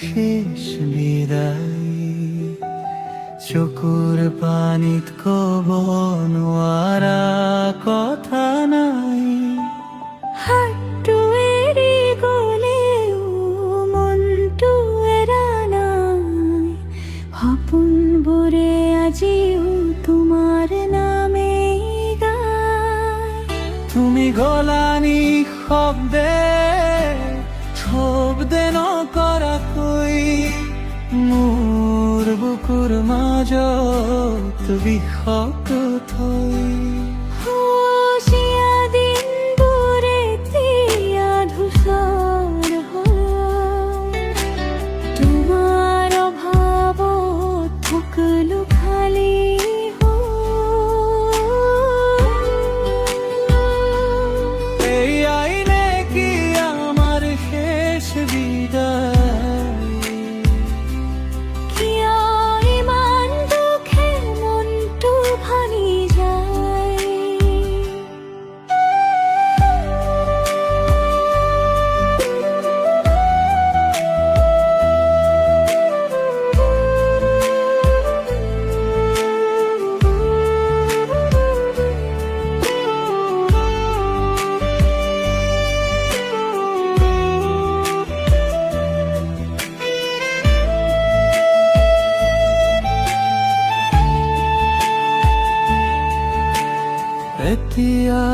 শেষ বিদায়, চকুর পানিত কব নোৱাৰা কথা নাই। হাতটো এৰি গলেও মনটো এৰা নাই, সপোনবোৰে আজিও তোমাৰ নামে গায়। তুমি গলানি শব্দে নকৰাকৈ মোৰ বুকুৰ মাজত বিষক থৈ। হুঁচিয়া দিনবোৰে এতিয়া ধূসৰ হ'ল, তোমাৰ অভাৱত সকলো খালী এতিয়া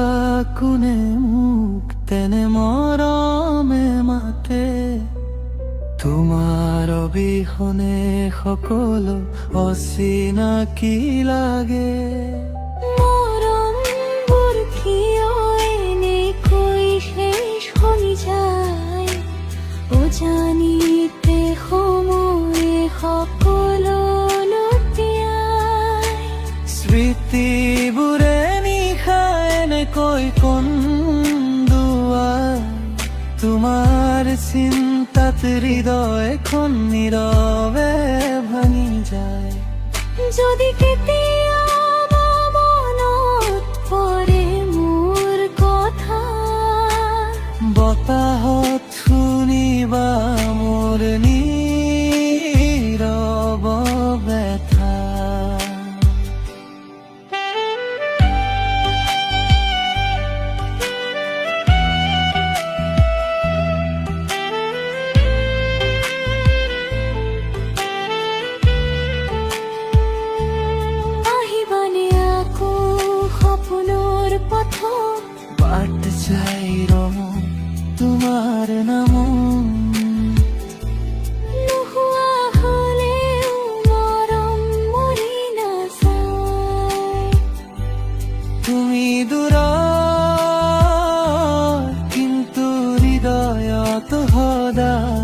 কোনে মোক তেনে মৰমে মাতে, তোমাৰ অবিহনে সকলো অচিনাকি লাগে। মৰমবোৰ কিয় এনেকৈ শেষ হৈ যায়, অজানিতে সময়ে সকলো লুটিয়াই। স্মৃতিবোৰে কৈ কন্দুৱাই, তোমাৰ চিন্তাত হৃদয়খন নীৰৱে ভাঙি যায়। যদি কেতিয়াবা মনত পৰে মোৰ কথা, বতাহত শুনিবা মোৰ নীৰৱ ব্যথা। বাট চাই ৰম তোমাৰ নাম, নোহোৱা হলেও মৰম মৰি নাযায়। তুমি দূৰত কিন্তু হৃদয়ত সদায়।